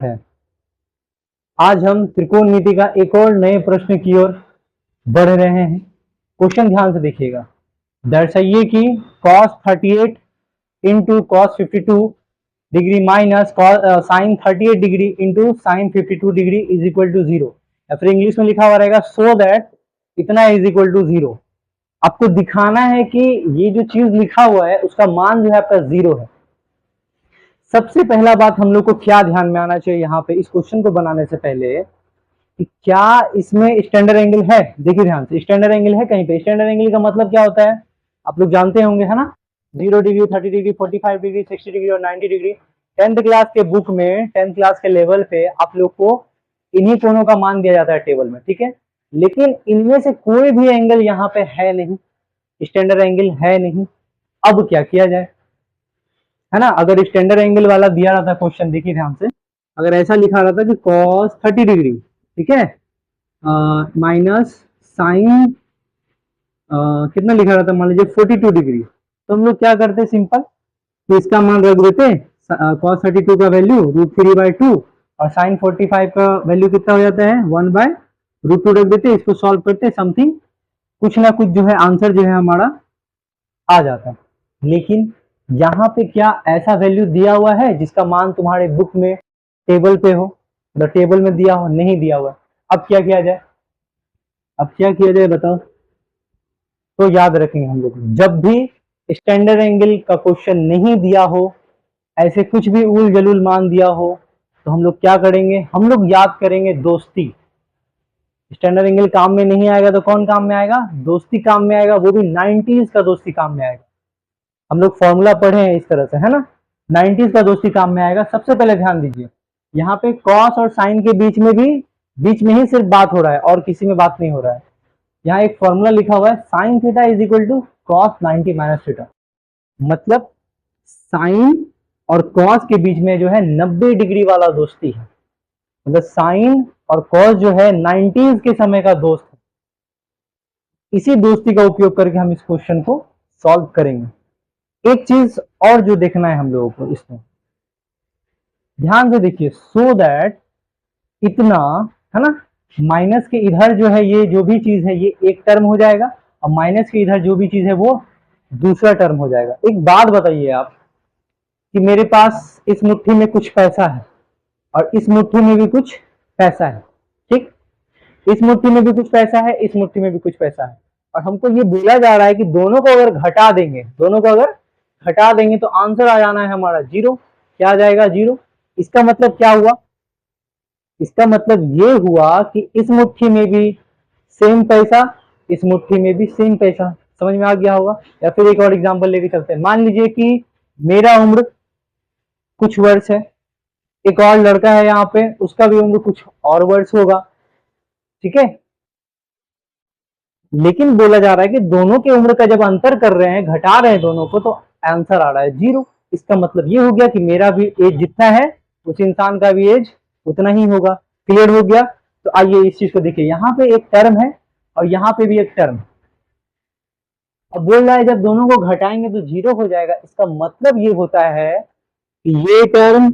है। आज हम त्रिकोणमिति का एक और नए प्रश्न की ओर बढ़ रहे हैं। क्वेश्चन ध्यान से देखिएगा। दर्शाइए कि cos 38 into cos 52 degree minus sine 38 degree into sine 52 degree is equal to 0, या फिर इंग्लिश में लिखा हुआ रहेगा सो दैट इतना इज इक्वल टू 0। आपको दिखाना है कि ये जो चीज लिखा हुआ है उसका मान जो है आपका 0 है। सबसे पहला बात हम लोग को क्या ध्यान में आना चाहिए यहाँ पे इस क्वेश्चन को बनाने से पहले, कि क्या इसमें स्टैंडर्ड एंगल है। देखिए ध्यान से, स्टैंडर्ड एंगल है कहीं पे। स्टैंडर्ड एंगल का मतलब क्या होता है आप लोग जानते होंगे, है ना। 0 डिग्री, 30 डिग्री, 45 डिग्री, 60 डिग्री और 90 डिग्री। 10th क्लास के बुक में, 10th क्लास के लेवल पे आप लोग को इन्हीं कोणों का मान दिया जाता है टेबल में, ठीक है। लेकिन इनमें से कोई भी एंगल यहाँ पे है नहीं, स्टैंडर्ड एंगल है नहीं। अब क्या किया जाए, है ना। अगर स्टैंडर्ड एंगल वाला दिया रहता क्वेश्चन, देखिए ध्यान से, अगर ऐसा लिखा रहता कि cos 30 डिग्री, ठीक है, माइनस साइन कितना लिखा रहता, मान लीजिए 42 डिग्री, तो हम लोग क्या करते सिंपल, तो इसका मान रख देते cos 32 का वैल्यू √3/2 और साइन 45 का वैल्यू कितना हो जाता है 1/√2 रख देते। इसको सॉल्व करते, समथिंग कुछ ना कुछ जो है आंसर जो है हमारा आ जाता है। लेकिन यहाँ पे क्या ऐसा वैल्यू दिया हुआ है जिसका मान तुम्हारे बुक में टेबल पे हो, द टेबल में दिया हो? नहीं दिया हुआ। अब क्या किया जाए, अब क्या किया जाए बताओ। तो याद रखेंगे हम लोग, जब भी स्टैंडर्ड एंगल का क्वेश्चन नहीं दिया हो, ऐसे कुछ भी उल जलूल मान दिया हो, तो हम लोग क्या करेंगे, हम लोग याद करेंगे दोस्ती। स्टैंडर्ड एंगल काम में नहीं आएगा तो कौन काम में आएगा, दोस्ती काम में आएगा, वो भी 90s का दोस्ती काम में आएगा। हम लोग फॉर्मूला पढ़े हैं इस तरह से, है ना। 90s का दोस्ती काम में आएगा। सबसे पहले ध्यान दीजिए, यहाँ पे कॉस और साइन के बीच में ही सिर्फ बात हो रहा है और किसी में बात नहीं हो रहा है। यहाँ एक फॉर्मूला लिखा हुआ है, sine theta is equal to cos 90 minus theta. मतलब साइन और कॉस के बीच में जो है 90 डिग्री वाला दोस्ती है। मतलब साइन और कॉस जो है 90s के समय का दोस्त है। इसी दोस्ती का उपयोग करके हम इस क्वेश्चन को सॉल्व करेंगे। एक चीज और जो देखना है हम लोगों को इसमें, ध्यान से देखिए, सो दैट इतना, है ना, माइनस के इधर जो है ये जो भी चीज है ये एक टर्म हो जाएगा और माइनस के इधर जो भी चीज है वो दूसरा टर्म हो जाएगा। एक बात बताइए आप, कि मेरे पास इस मुट्ठी में कुछ पैसा है और इस मुट्ठी में भी कुछ पैसा है, ठीक। इस मुट्ठी में भी कुछ पैसा है, इस मुट्ठी में भी कुछ पैसा है, और हमको ये बोला जा रहा है कि दोनों को अगर घटा देंगे, दोनों को अगर घटा देंगे तो आंसर आ जाना है हमारा 0। क्या आ जाएगा, 0। इसका मतलब क्या हुआ, इसका मतलब ये हुआ कि इस मुट्ठी में भी सेम पैसा, इस मुट्ठी में भी सेम पैसा। समझ में आ गया होगा। या फिर एक और एग्जांपल लेके चलते हैं। मान लीजिए कि मेरा उम्र कुछ वर्ष है, एक और लड़का है यहाँ पे, उसका भी उम्र कुछ और वर्ष होगा, ठीक है। लेकिन बोला जा रहा है कि दोनों के उम्र का जब अंतर कर रहे हैं, घटा रहे हैं दोनों को, तो आंसर आ रहा है 0। इसका मतलब ये हो गया कि मेरा भी एज जितना है उस इंसान का भी एज उतना ही होगा। क्लियर हो गया। तो आइए इस चीज को देखिए, यहाँ पे एक टर्म है और यहाँ पे भी एक टर्म। अब बोल रहा है जब दोनों को घटाएंगे तो 0 हो जाएगा। इसका मतलब ये होता है कि ये टर्म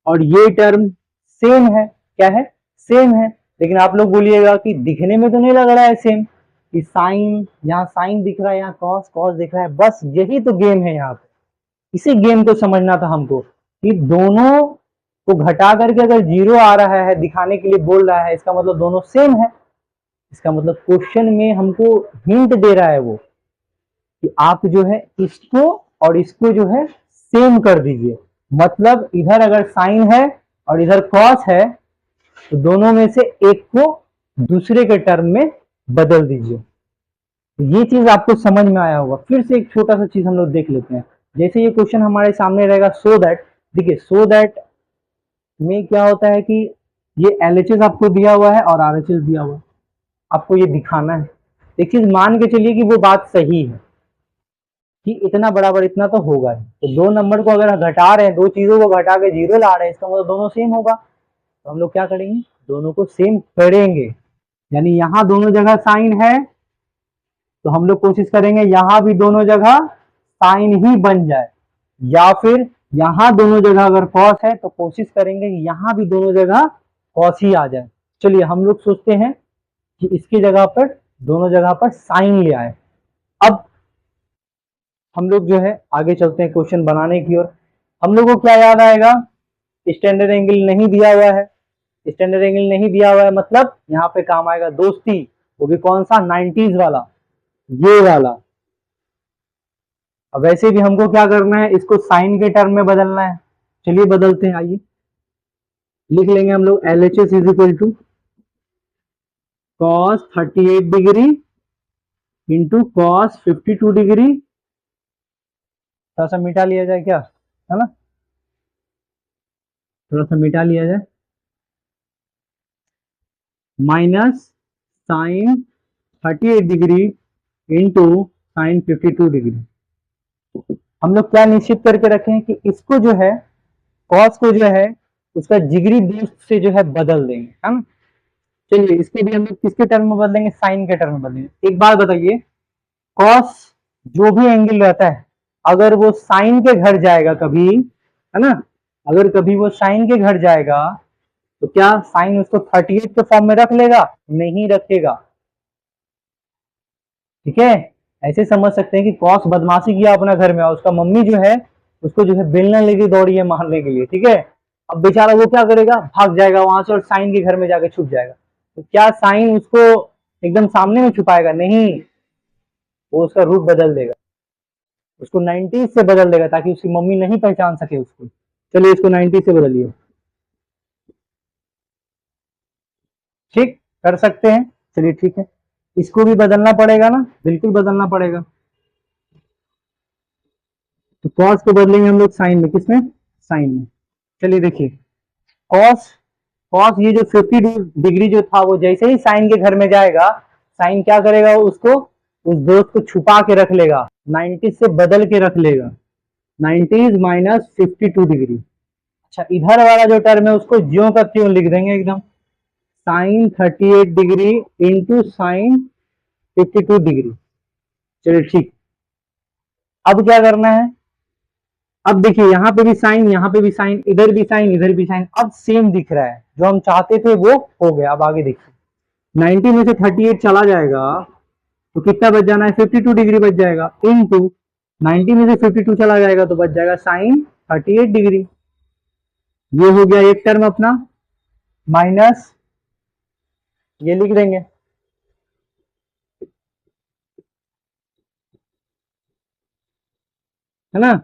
और ये टर्म सेम है। क्या है, सेम है। लेकिन आप लोग बोलिएगा कि दिखने में तो नहीं लग रहा है सेम, कि साइन, यहाँ साइन दिख रहा है, यहाँ कॉस, कॉस दिख रहा है। बस यही तो गेम है यहाँ पे। इसी गेम को समझना था हमको, कि दोनों को घटा करके अगर 0 आ रहा है दिखाने के लिए बोल रहा है, इसका मतलब दोनों सेम है। इसका मतलब क्वेश्चन में हमको हिंट दे रहा है वो, कि आप जो है इसको और इसको जो है सेम कर दीजिए। मतलब इधर अगर साइन है और इधर कॉस है तो दोनों में से एक को दूसरे के टर्म में बदल दीजिए। ये चीज आपको समझ में आया होगा। फिर से एक छोटा सा चीज हम लोग देख लेते हैं। जैसे ये क्वेश्चन हमारे सामने रहेगा, सो दैट, देखिए सो दैट में क्या होता है कि ये LHS आपको दिया हुआ है और RHS दिया हुआ है, आपको ये दिखाना है। एक चीज मान के चलिए कि वो बात सही है कि इतना बराबर इतना तो होगा ही। तो दो नंबर को अगर घटा रहे हैं, दो चीजों को घटा के 0 ला रहे हैं, इसका मतलब दोनों सेम होगा। तो हम लोग क्या करेंगे, दोनों को सेम करेंगे। यानी यहाँ दोनों जगह साइन है तो हम लोग कोशिश करेंगे यहाँ भी दोनों जगह साइन ही बन जाए, या फिर यहां दोनों जगह अगर कॉस है तो कोशिश करेंगे कि यहां भी दोनों जगह कॉस ही आ जाए। चलिए हम लोग सोचते हैं कि इसकी जगह पर दोनों जगह पर साइन ले आए। अब हम लोग जो है आगे चलते हैं क्वेश्चन बनाने की ओर। हम लोग को क्या याद आएगा, स्टैंडर्ड एंगल नहीं दिया हुआ है, स्टैंडर्ड एंगल नहीं दिया हुआ है मतलब यहाँ पे काम आएगा दोस्ती, वो भी कौन सा, 90s वाला, ये वाला। अब वैसे भी हमको क्या करना है, इसको साइन के टर्म में बदलना है। चलिए बदलते हैं, आइए लिख लेंगे हम लोग LHS is equal to cos 38 degree into cos 52 degree, थोड़ा सा मिटा लिया जाए क्या, है ना, थोड़ा सा मिटा लिया जाए, minus sine 38 degree into sine 52 degree. हम लोग क्या निश्चित करके रखे हैं कि इसको जो है कॉस को जो है उसका जिगरी दोस्त से जो है बदल देंगे, है ना। चलिए इसको भी हम लोग किसके टर्म में बदलेंगे, साइन के टर्म में बदलेंगे। एक बात बताइए, कॉस जो भी एंगल रहता है अगर वो साइन के घर जाएगा कभी, है ना, अगर कभी वो साइन के घर जाएगा तो क्या साइन उसको 38 के फॉर्म में रख लेगा, नहीं रखेगा। ठीक है, ऐसे समझ सकते हैं कि कॉस बदमाशी किया अपना घर में और उसका मम्मी जो है उसको जो है बेलना लेके दौड़ी है मारने के लिए। ठीक है, अब बेचारा वो क्या करेगा, भाग जाएगा वहां से और साइन के घर में जाके छुप जाएगा। तो क्या साइन उसको एकदम सामने में छुपाएगा, नहीं, वो उसका रूप बदल देगा, उसको 90 से बदल देगा ताकि उसकी मम्मी नहीं पहचान सके उसको। चलिए इसको 90 से बदलिए, ठीक कर सकते हैं। चलिए ठीक है, इसको भी बदलना पड़ेगा ना, बिल्कुल बदलना पड़ेगा। तो कॉस को बदलेंगे हम लोग साइन में, किसमें, साइन में। चलिए देखिए, कॉस कॉस ये जो 50 डिग्री जो था वो जैसे ही साइन के घर में जाएगा, साइन क्या करेगा, उसको उस दोस्त को छुपा के रख लेगा, 90 से बदल के रख लेगा, 90 माइनस 52 डिग्री। अच्छा, इधर वाला जो टर्म है उसको ज्यों का त्यों लिख देंगे एकदम, sine 38 degree into sine 52 degree. चलिए ठीक, अब क्या करना है, अब देखिए यहाँ पे भी साइन, यहाँ पे भी साइन, इधर भी साइन, इधर भी साइन, अब सेम दिख रहा है, जो हम चाहते थे वो हो गया। अब आगे देखिए, 90 में से 38 चला जाएगा तो कितना बच जाना है, 52 डिग्री बच जाएगा, इनटू 90 में से 52 चला जाएगा तो बच जाएगा साइन 38 डिग्री। ये हो गया एक टर्म अपना, माइनस ये लिख देंगे, है ना,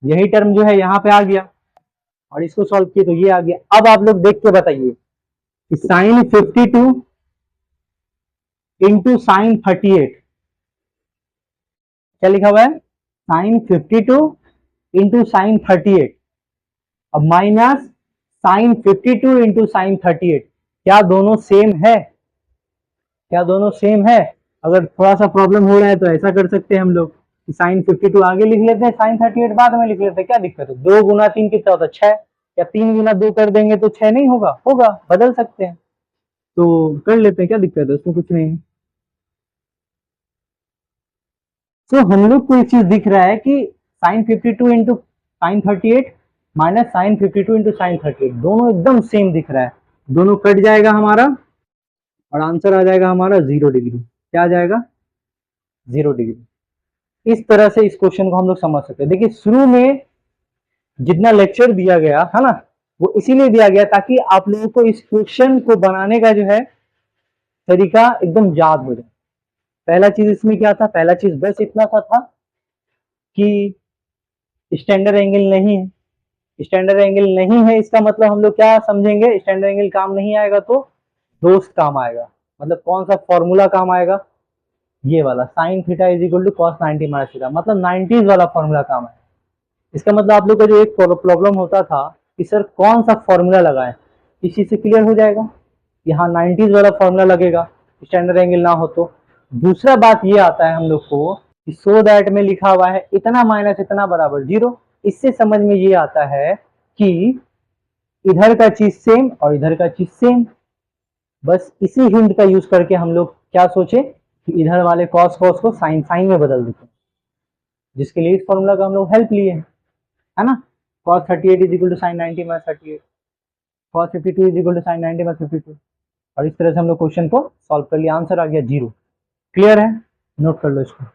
यही टर्म जो है यहाँ पे आ गया और इसको सॉल्व किए तो ये आ गया। अब आप लोग देख के बताइए कि साइन 52 इंटू साइन 38 क्या लिखा हुआ है, साइन 52 इंटू साइन 38, अब माइनस साइन 52 इंटू साइन 38, क्या दोनों सेम है, क्या दोनों सेम है। अगर थोड़ा सा प्रॉब्लम हो रहा है तो ऐसा कर सकते हैं हम लोग कि साइन 52 आगे लिख लेते हैं, साइन 38 बाद में लिख लेते हैं, क्या दिक्कत है, 2 गुना 3 कितना होता है, 6, या 3 गुना 2 कर देंगे तो 6 नहीं होगा, होगा, बदल सकते हैं, तो कर लेते हैं, क्या दिक्कत है, उसमें कुछ नहीं है। तो हम लोग को एक चीज दिख रहा है कि sine 52 into sine 38 minus sine 52 into sine 38 दोनों एकदम सेम दिख रहा है, दोनों कट जाएगा हमारा और आंसर आ जाएगा हमारा 0 डिग्री। क्या आ जाएगा, 0 डिग्री। इस तरह से इस क्वेश्चन को हम लोग समझ सकते हैं। देखिए शुरू में जितना लेक्चर दिया गया है ना, वो इसीलिए दिया गया ताकि आप लोगों को इस क्वेश्चन को बनाने का जो है तरीका एकदम याद हो जाए। पहला चीज इसमें क्या था, पहला चीज बस इतना सा था कि स्टैंडर्ड एंगल नहीं है, स्टैंडर्ड एंगल नहीं है इसका मतलब हम लोग क्या समझेंगे, स्टैंडर्ड एंगल काम नहीं आएगा तो दोस्त काम आएगा। मतलब कौन सा फॉर्मूला काम आएगा, ये वाला sine theta is equal to cos 90 minus theta, मतलब 90s वाला फॉर्मूला काम आएगा। इसका मतलब आप लोग का जो एक प्रॉब्लम होता था कि सर कौन सा फॉर्मूला लगाए, इस चीज से क्लियर हो जाएगा, यहाँ 90s वाला फॉर्मूला लगेगा स्टैंडर्ड एंगल ना हो तो। दूसरा बात ये आता है हम लोग को कि सो दैट में लिखा हुआ है इतना माइनस इतना बराबर 0, इससे समझ में ये आता है कि इधर का चीज सेम और इधर का चीज सेम। बस इसी हिंट का यूज करके हम लोग क्या सोचे कि इधर वाले कॉस कॉस को साइन साइन में बदल देते हैं, जिसके लिए इस फॉर्मूला का हम लोग हेल्प लिए हैं। है ना। cos 38 is equal to sine 90 minus 38, cos 52 is equal to sine 90 minus 52, और इस तरह से हम लोग क्वेश्चन को सॉल्व कर लिया, आंसर आ गया 0। क्लियर है, नोट कर लो इसको।